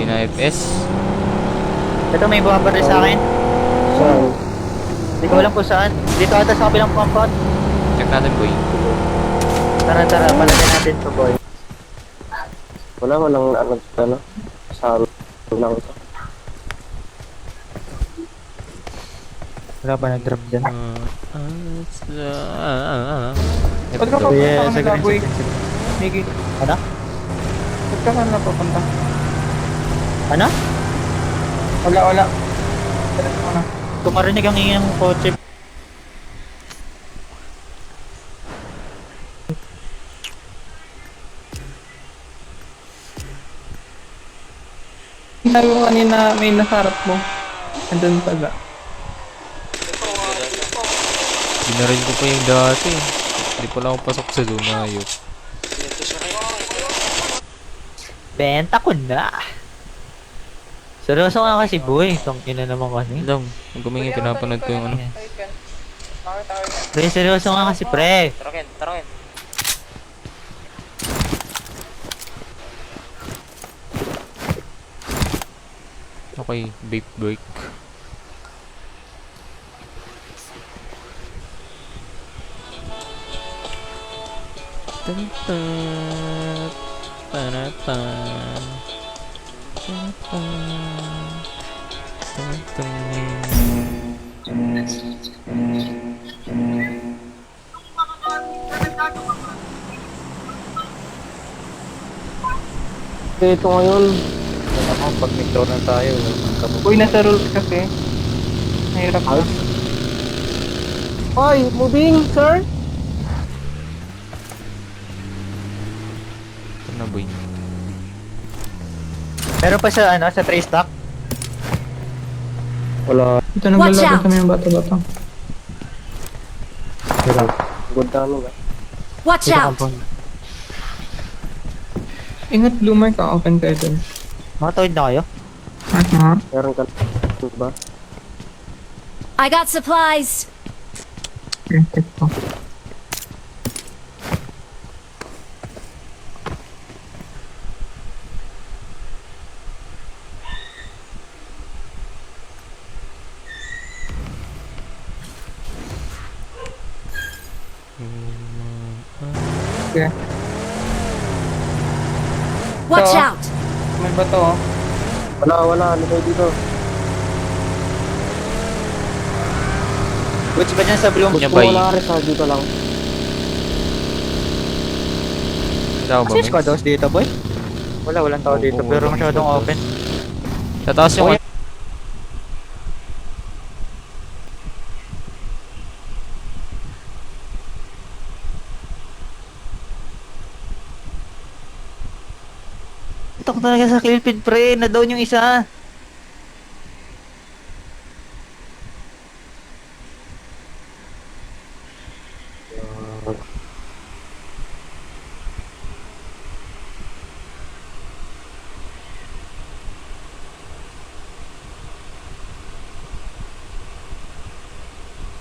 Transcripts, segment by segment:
na FPS. Ito may bumabaril sa akin. Saan? Hindi ko alam kung saan. Dito ata sa kabilang compound. Check natin, boy. Tara, palagyan natin to, boy. Walang ano, saro lang ito. Wala pa nag-drop dyan. Ba't ka papunta ka na, boy? Miggy, Ano? ba't ka na papunta? Ano? Wala. Diretso mo na. Kung marinig ang ingin ng kotse. Sabi mo kanina may nasarap mo. Andun pala. Binarin ko pa yung dati. Hindi pala ako pasok sa zone na ayok. Benta ko na. Seryoso ka kasi, boy. Itong ina naman kasi. Alam, kung gumingi, pinapanood ko yung ano. Pre, seryoso ka kasi, pre. Tarakin. Okay, vape break. Tan-tan, tan-tan, Ito ngayon. Ako, pag nag-draw na tayo, walang kabog. Uy, nasa rules kasi. Nahirap na. Hoy, moving, sir! Ito na, boy. Meron pa sa, ano, sa tray stock? Wala. Ito Watch naglalaro out! kami yung bato-bato. Good na ano ba? Watch Dito out! compound. Ingat, bloomer ka. Open kayo dun. Makatawid na kayo? Meron ka ba? I got supplies! Okay, take ko. Okay. Watch So- out! May bato, oh. Wala. Ano kayo dito? Goods ba dyan sa bloom? Yan Kung ba wala ka rin sa dito lang. Tao ba, Kasi may? squad house dito, boy? Walang tao dito, Oo, pero walang masyadong squad house. open. Sa taas yung... Okay. Ito ko talaga sa kill feed, pre. Na-down yung isa.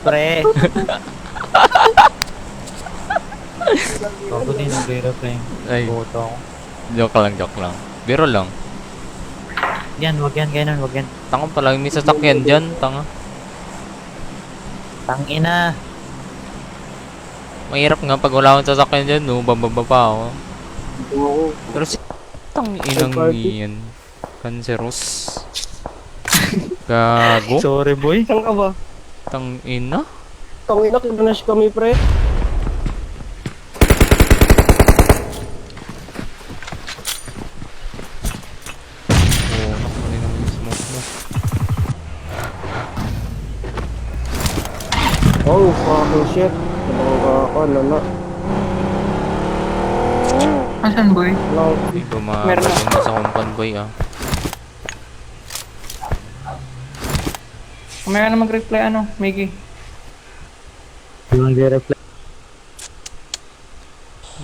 Pre. Bago din ang biro, pre. Ay, Boto ako. joke lang. Biro lang. Yan, wag yan, ganun, wag yan. Tanga pala, may sasakyan dyan. Tanga. Tangina. Mahirap nga pag wala akong sasakyan dyan, no? Bababa pa ako. Oo. Pero si... Tang inang party. yan. Canceros. Gago. Sorry, boy. Saan ka ba? Tang ina. Tangina, kinash kami, pre. Oo, nakunin ang smoke mo. Oh, fucking shit. Lala. Asan, boy? Wala. Ay, Meron bumabalik na. mo sa compound boy, ah. Kumaya na mag-reply, ano, Miggy. Yung reply.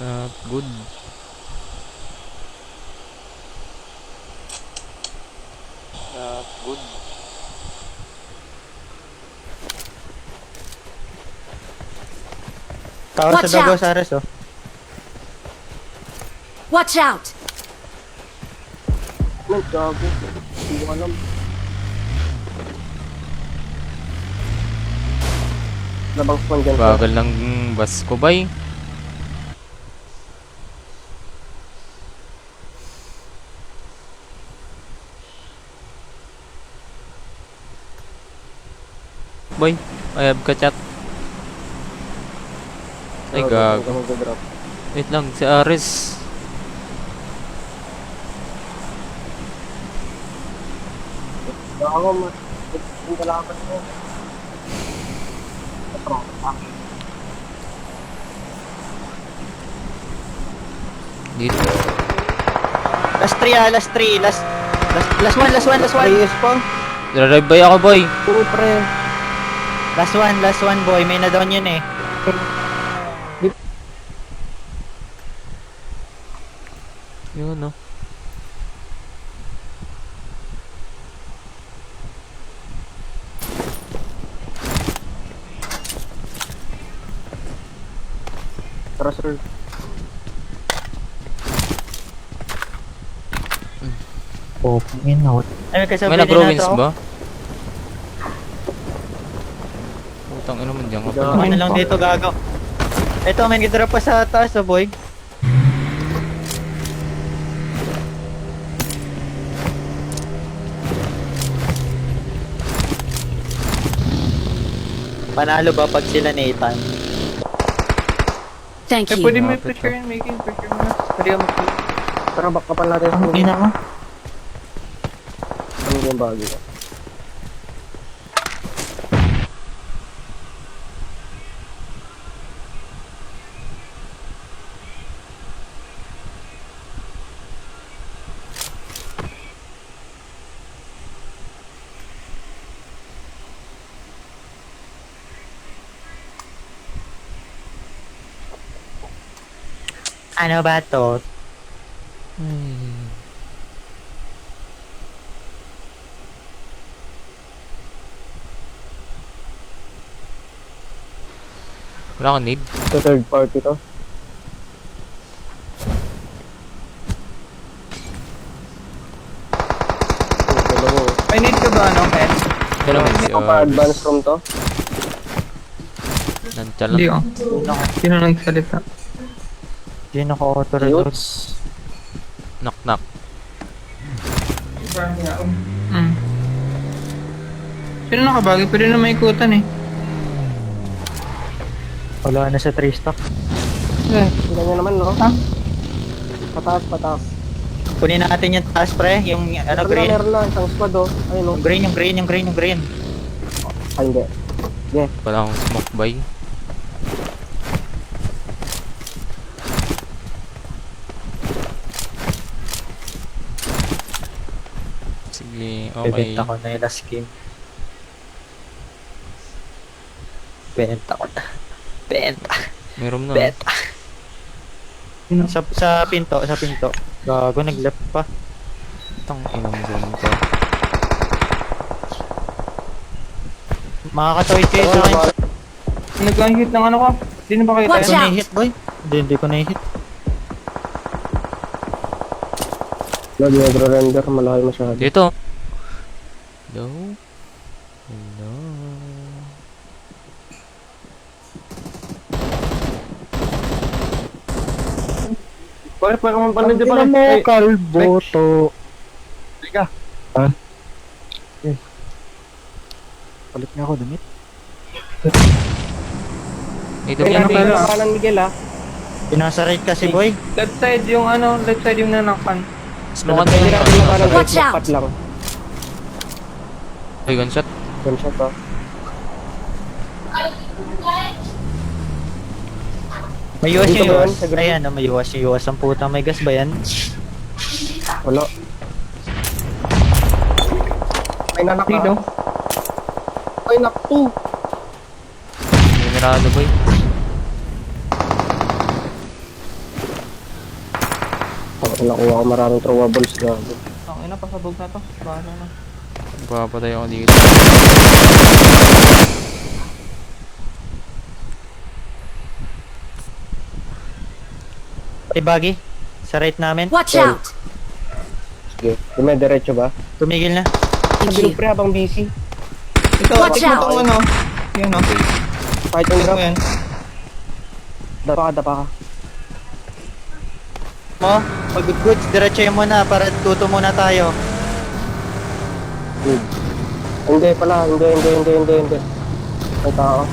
Not good. Not good. Tower Watch sa Dogo out! Sares, oh. Watch out! movement, gago. Hindi ko alam. Labang spawn dyan. Bagal ng bus ko, bay. Boy, I have ka-chat. Ay, gago. Mag-drop. Wait lang, si Ares. Gago, mas. Yung kalaban mo. Dito. Last 3 last 3, last one. Reyes pa. Drive by ako, boy. Puro pre. Last one boy, may na-down yun eh. Yun, no. Tara, sir. Open out. Ay, may kasabay May din nag-ruins nato. ba? Putang ina mo diyan ka Gago. pala. Ano lang dito gago. Ito, may nag-drop pa sa taas oh boy. Panalo ba pag sila Nathan? Thank you. Pwede mo Lapit i-pressure yun, making pressure mo na. Pwede ka mag- Tara, back ka pa natin. Ang ina mo. Ano yung bagay ka? Ano ba to? Wala kang need. Sa third party to. Dalawa. May need ka ba ano, Ken? Pero may si Pa-advance Ares. room to. Nandiyan lang. Hindi oh. Sino nagsalita? Hindi naka-auto-reload. Youths. Knock knock. Hmm. Sino nakabagi? Pwede na maikutan eh. Wala na sa 3 stock. Ganyan naman, no? Ha? Pataas, pataas. Kunin natin yung taas pre, yung ano green. Meron na, isang squad, oh. Ayun, no? Yung green. Ay, hindi. Wala akong smoke bay. Sige, okay. Bebenta ko na yung last game. Benta ko na. Meron na. Benta. Sa pinto. Gago, nag-left pa. Tang ina mo zone to. Makakatawid kayo sa akin. Nag-hit ng ano ko? Sino ba kayo Watch Ito tayo? out. na-hit boy. Hindi ko na-hit. Lagi nagre-render, malaki masyado. Dito. Hello. Hello. Pare, pa naman pala, di ba? Ang ina mo, kalboto. Teka. Ha? Palit nga ako damit. Dito Ay, yan. ano nasa pala? kanan, Miguel, ha? Pinasa right kasi boy. Left side yung ano, left side yung nanakpan. Smoke Pwede na natin na kanan, Watch guys. out. Pat lang. Ay, gunshot. Gunshot, ha? May iwas Dito yung ba iwas. yun? Sa green? Ayan, may iwas yung iwas. Ang puta, may gas ba yan? Wala. May nanak ka. Dito. Ay, nakto. Generado boy. Nakuha ko maraming throwables na. Ang ina, pasabog na to. Bahala na. Papatay ako dito. Ay, buggy. Sa right namin. Watch out! Sige, dumidiretso ba? Tumigil na. Thank Bilog you. pre habang busy. Ikaw, Watch tignan out. tong ano. Yan o. Kahit yung Tignan drop, mo yan. dapa ka. Mo, pag goods, diretso mo na para tuto muna tayo. Good. Hindi pala, hindi. May tao.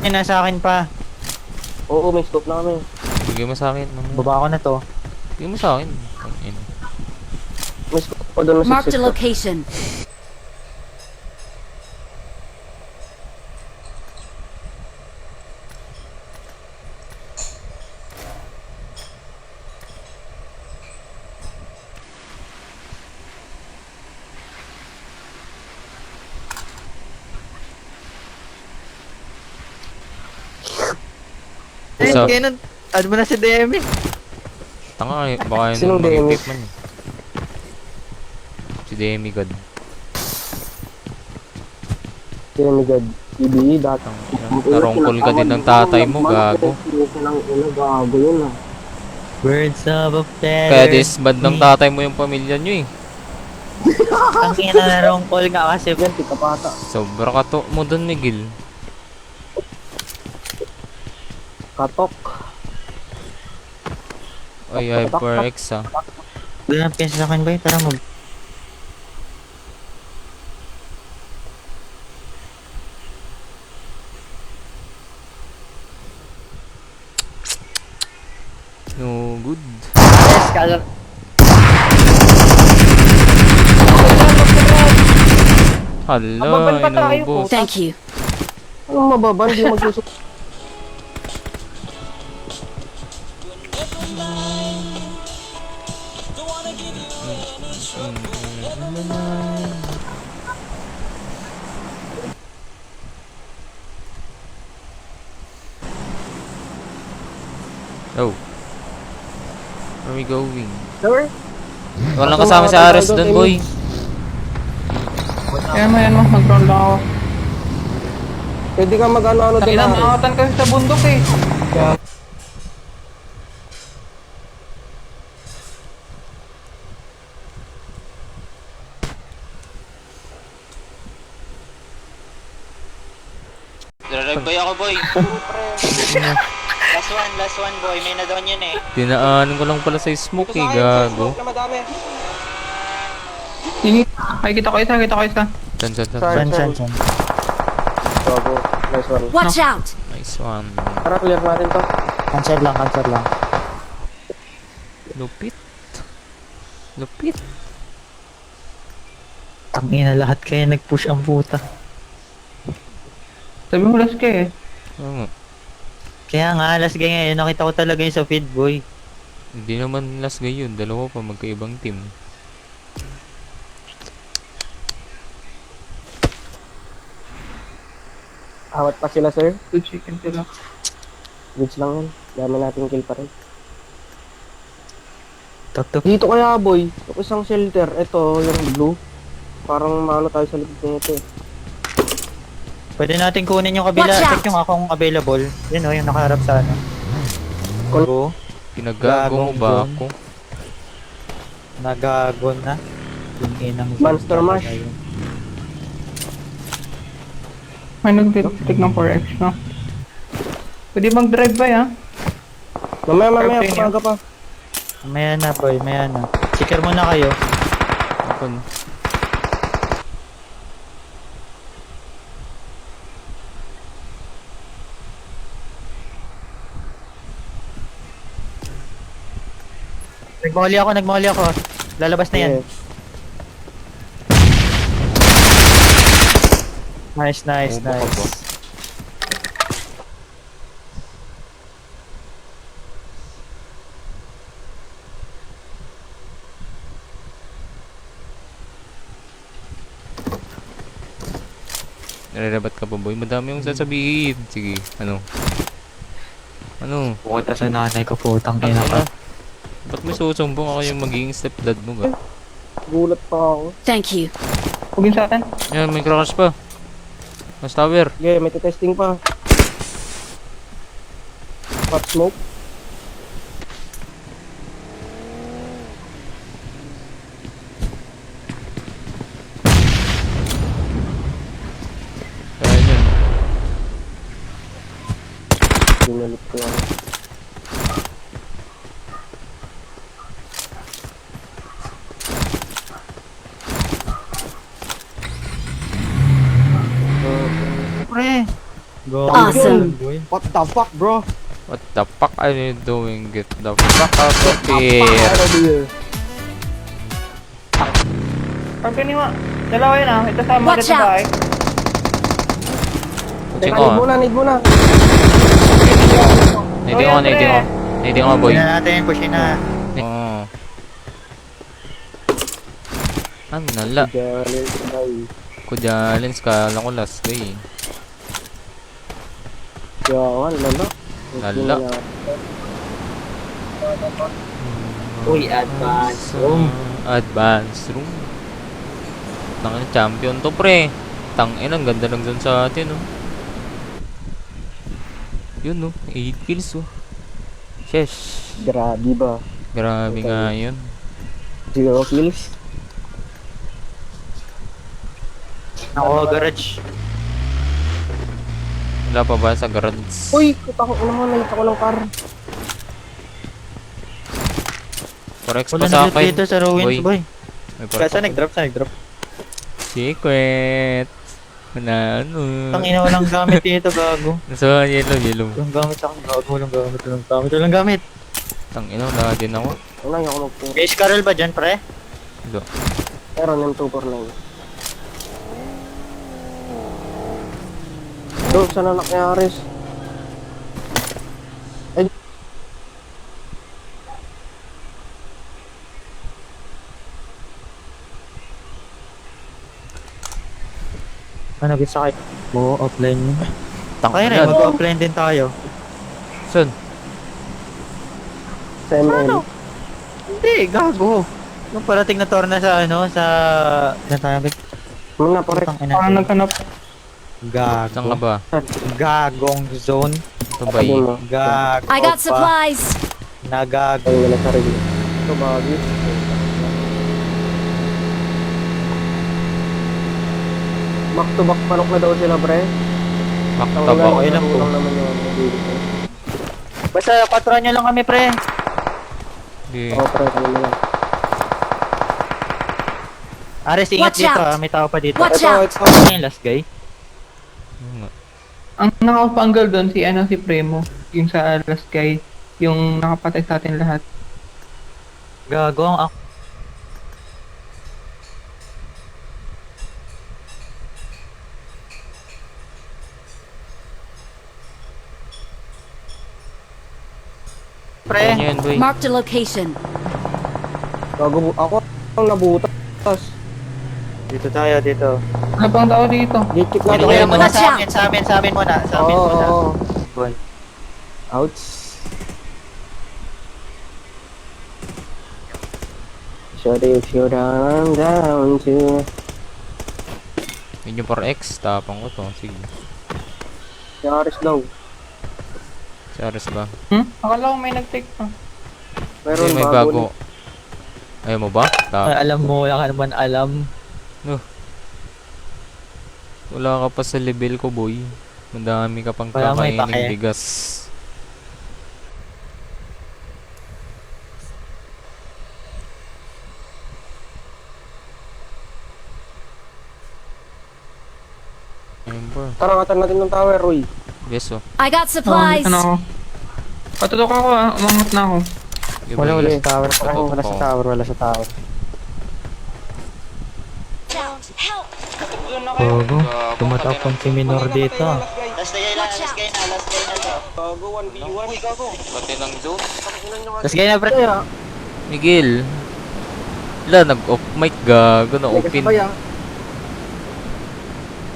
Yan, nasa akin pa. Oo, may scope na kami. Bigay mo sa akin. Mamaya. Baba ko na to. Bigay mo sa akin. Ang ina. May scope pa doon na Marked a 6 location. Ayun, Isa. kaya nun, ano mo na si DM eh. Tanga eh. Baka yun Sinong mag-equip man eh. Si Demigod. Demigod. EBE, dati. Narongkol ka din ng tatay mo, gago. Gago yun ah. Birds of a feather. Kaya disband ng tatay mo yung pamilya nyo eh. Ang ina na wrong call nga kasi. Yan, tika pata. Sobra kato mo dun, Miguel. Katok. Ay, HyperX ah. Doon ang pinsa sa akin ba? Tara mag... No good. Yes, kala... Hala, Mababan pa tayo, inubos. Thank you. Anong mababan? Hindi magsusok. Oh. Where are we going? Sir? Walang kasama si Ares dun, boy. Yan mo, mag-ground lang ako. Pwede ka mag-ano-ano din. Tangina, Ari. maangatan kasi sa bundok eh. Drive boy ako boy. Last one boy. May na doon yun eh. Dinaanan ko lang pala sa smoke eh, gago. Na madami. Init. Ay, kita ko isa. San. San. Gago. Nice one. Watch out! Nice one. Tara, clear natin to. Cancel lang. Lupit. Tangina lahat kayo nag-push ang puta. Sabi mo last ka eh. Oo nga. Kaya nga, last game ngayon, nakita ko talaga yung sa feed boy. Hindi naman last guy yun. Dalawa pa magkaibang team. Awat pa sila, sir. Good chicken sila. Goods lang yan. Dami nating kill pa rin. Tok. Dito kaya, boy. Ito isang shelter. Ito, yung blue. Parang maano tayo sa likod nito eh. Pwede natin kunin yung kabila. Watch out! Check yung akong available. Yun o, yung nakaharap sa ano. Go. Pinagago mo ba ako? Nagagon na. Yung inang Monster Mash. May nag-detect ng 4x, no? Pwede mag-drive ba ya? Mamaya, Perfect, pamaga pa. Maya na boy, maya na. Secure muna kayo. Open. Nagmahuli ako. Lalabas na yan. Yes. Nice. Oo, baka ba? Nare-rebat ka pa boy? Madami yung sasabihin. Sige, ano? Pumunta sa nanay ko, putang Ano ina ka. na? Ba't may susumbong ako yung magiging stepdad mo ga? Gulat pa ako. Thank you. Hugin sa atin. Yan, may crash pa. Mas tower. Yeah, may testing pa. Hot smoke. Pinulit ko yan. Pre! Go. Awesome. What the fuck, bro? What the fuck are you doing? Get the fuck out of here. Pag kaniwa, dalawa yun ah. Ito sa mga Watch dito out. tayo. Puching Teka, ko need muna, need muna. Nading ako, nading ako. Nading ako, boy. Pushin na natin, pushin na. Oo. Ano nala? Galing, bay. Kudyalins ka lang ko last day. Yawan, lalo. Lala. Uy, advance room. Advance room. Tangin champion to pre. Tangin ang ganda ng zone sa atin oh. Yun no, 8 kills oh. Sheesh. Grabe ba? Grabe nga yun. 0 kills. Ako, garage. Wala pa ba sa garage? Uy, kutakot ko naman, nakita ko lang car. Forex Wala pa sa na akin. dito sa ruins, boy. May forex Saan pa. nag-drop? Secret. Wala ano. Tangina, walang gamit dito, gago. Nasa yellow. Walang gamit ako, gago. Walang gamit. Tangina, wala din ako. Wala, yung ako magpunta. Base Carol ba dyan, pre? Wala. Meron yung 249. Doon, saan anak ni Aris? Ano, gisa kayo? Oo, offline yun. Kaya rin, Tangina. mag-offline din tayo. Saan? Sa ML. Hindi, gago. Nung parating na torna sa ano, sa... Natagag. Muna, pare. Parang naghanap. Saan ka Gago. ba? Gagong zone. Ito ba Sabi eh? mo. Gago I got pa. supplies. Nagago. Ay, wala sarili. Ito, bagay. Back to back panok na daw sila, pre. Maktab Wala, ako. okay lang po. Lang naman yung nabili ko. Basta, patron nyo lang kami, pre. Hindi. Oo, pre, kami na lang. Ares, ingat Watch dito out. ah. May tao pa dito. Watch Ito, out. ito. Ano yung last guy? Yun nga. Ang nakapanggal doon si si Premo. Yung sa last guy. Yung nakapatay sa atin lahat. Gago ang ako. Pre, Ano yan, boy? Marked a location. Ako ang nabutas. dito tayo, dito. Ano pang tao dito? Gate Ano natin. kaya muna Watch sa amin, sa amin, sa amin muna. Sa amin Oo, muna. oo. Boy. Ouch. So if you down to Yun yung 4X. Tapang ko to. Sige. Yaris daw. Si Ares ba? Akala ko may nag-take pa. Meron Hindi, may bago. Ayaw mo ba? Alam mo, wala ka naman alam. Wala ka pa sa level ko, boy. Madami ka pang Wala, may kakainin pake. bigas. Ayun ba? Tarangatan natin ng tower, Roy. Beso. I got supplies. Ano ako? Patutok ako ah. Umangat na ako. Wala sa tower. Patutok Wala sa ako. tower, wala sa tower. Help. Gago. Tumatapang si Minor dito. Last guy na, last guy na to. Gago, 1v1. Uy, gago. Pati ng zone. Tapos ganyan na, pre. Kaya, Miguel. Wala, nag-off mic gago na may open. kasabay ah.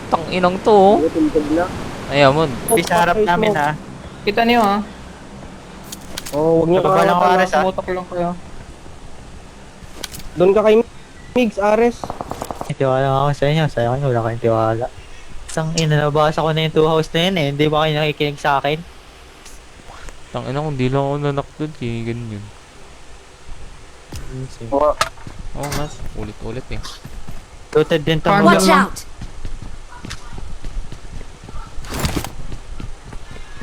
Tanginang to. Oh. Tintog na. Ayaw mo. Sa harap namin ha. Kita niyo ah. Oh, huwag niyo Nababa lang ako, Ares, ah. Sumutok lang kayo. Doon ka kay Migs, Ares. Tiwala ako sa inyo. Sa inyo, wala kayong tiwala. Isang ina, nabasa ko na yung 2 house na yun eh. Hindi ba kayo nakikinig sa akin? Tangina kung di lang ako nanakdod eh. Ganyan. Oo. Oo nga. Ulit-ulit eh. Looted din to. Paano? Watch out.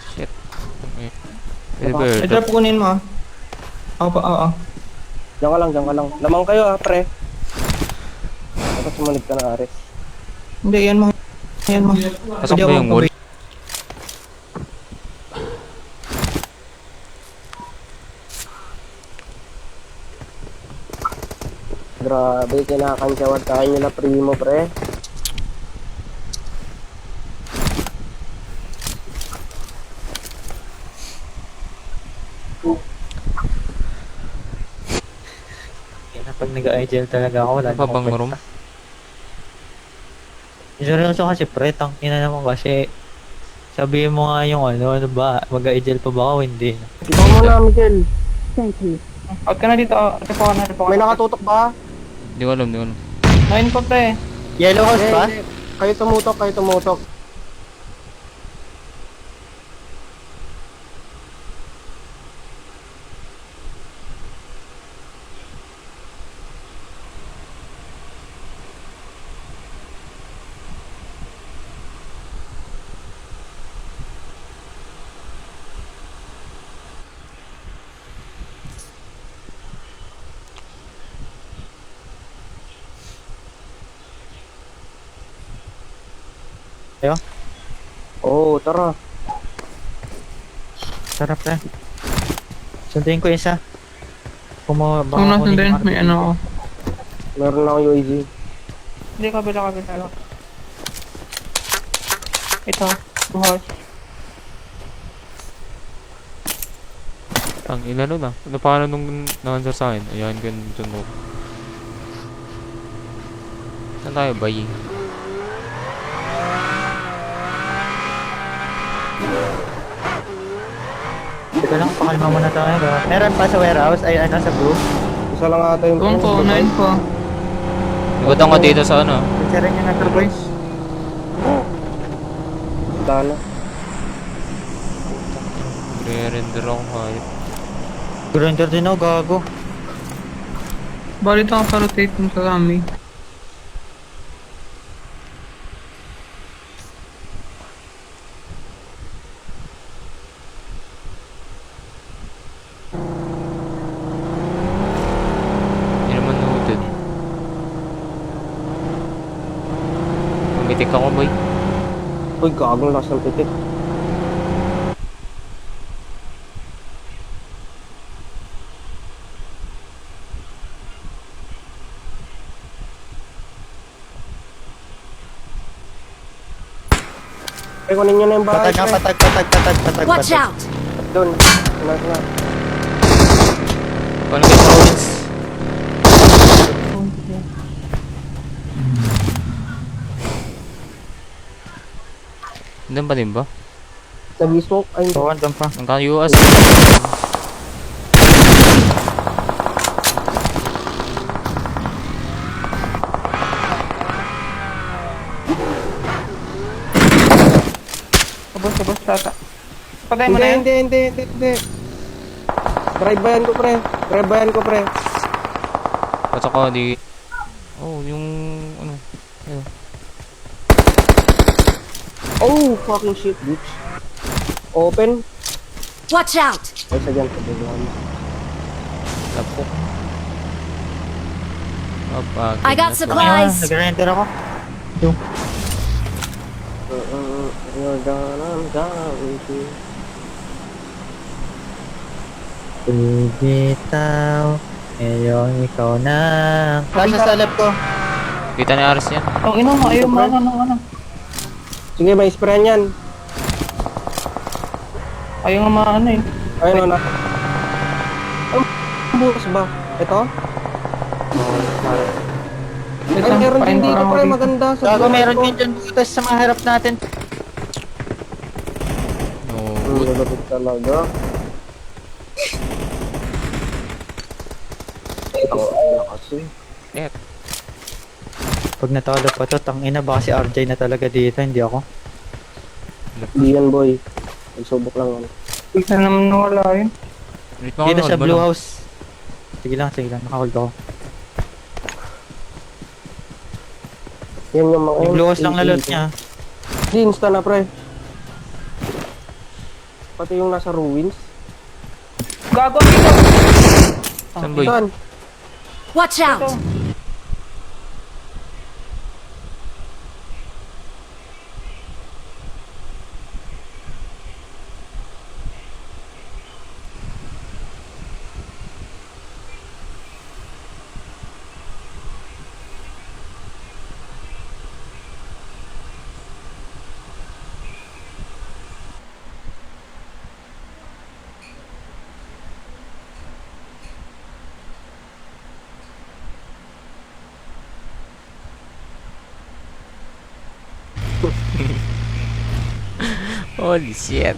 Shit. Pwede ba Ay, airdrop? drop kunin mo ah. Oo. Diyan ka lang. Lamang kayo pre. Dapat sumunod ka na, Ares. Hindi, yan mo. Pasok ba yung wall? Grabe, kinakansyawan tayo nila primo, pre. Yan na, pag nag-IGL talaga ako, wala Ano pa na bang akong room? kwenta. Seryoso kasi pre, ina naman kasi sabihin mo nga yung ano ba, mag-IGL pa ba ako? Hindi. Ikaw mo na, Miguel. Out ka na dito. Repo ka na. May nakatutok ba? Hindi ko alam. 9 pa pre. Yellow house ba? Hindi. Kayo tumutok. Ayo, Oo, tara. sarap pre. Sunduin ko isa. Kung nasan din, may ano ako. Meron na akong UAV. Hindi, kabila. Ito, buhos. Ang ina nun ah. Ano pa nung nakansar sa akin? Ayan ko yung tunog. Saan tayo ba Teka lang, pakalma muna tayo. Meron pa sa warehouse, ay ano sa blue. Isa lang ata yung... Doon po, 9 po. Ikutan ko dito sa ano. Kasi rin yung nag-boys. Dana. Re-render ako kahit. Grinder din ako, gago. Bali ito ang pa-rotate dun sa amin. Hindi naman noted. Pumitik ako boy. Uy, gagong lakas ng pitik. Ay, kunin nyo na yung bahay. Patag. Watch out! Doon. Na. Paano kayo province? Nandun pa din ba? Nag-smoke. Ay, Oo, andun pa. Ang ka-US. Ubus, tata. Patay mo na yan. hindi. Drive-bayan ko, pre. At saka di... Oh, yung... Ano? Ayun. Oh, fucking shit, bitch. Open. Watch out! Ay, sa dyan. Pagdagan. Lapok. Up, I got supplies. Nag-render ako. You're gonna die. Bibitaw, ngayong ikaw na. Kasya sa lab ko. Kita ni Aris yan. Ang ina mo, ayaw mo ano. Sige, may sprayan yan. Ayaw nga maano eh. Ayun, na. Ang bukas ba? Ito? Ito, Ay, meron pain din ko dito, lang pre. ako dito. Maganda. Sa Gago, buhay meron ko. din dyan butas sa mga harap natin. No, Ang good. lulupit talaga. Kasi. Pag natalo pa to, tangina baka si RJ na talaga dito, hindi ako. Hindi yan, boy. Nagsubok lang yan. Isa naman nawala yun. Wait mo Dito ako, sa hold mo blue lang. house. Sige lang, nakahold ako. Yan yung mga... Yung blue house lang na loot niya. Hindi, insta na, pre. Pati yung nasa ruins. Gago dito. Saan boy? Saan? Watch out! Ito. Holy shit.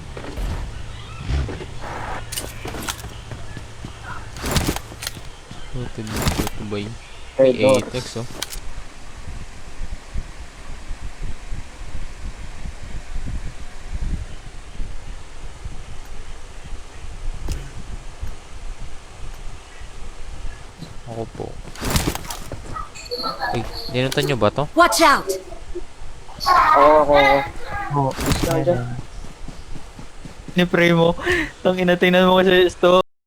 Ito ba yun? Hey, May Apex oh. Ako po. Ay, ninutan nyo ba to? Watch out! Oo. Oo. Saan dyan? Ni Primo. Tang ina, tingnan mo kasi ito.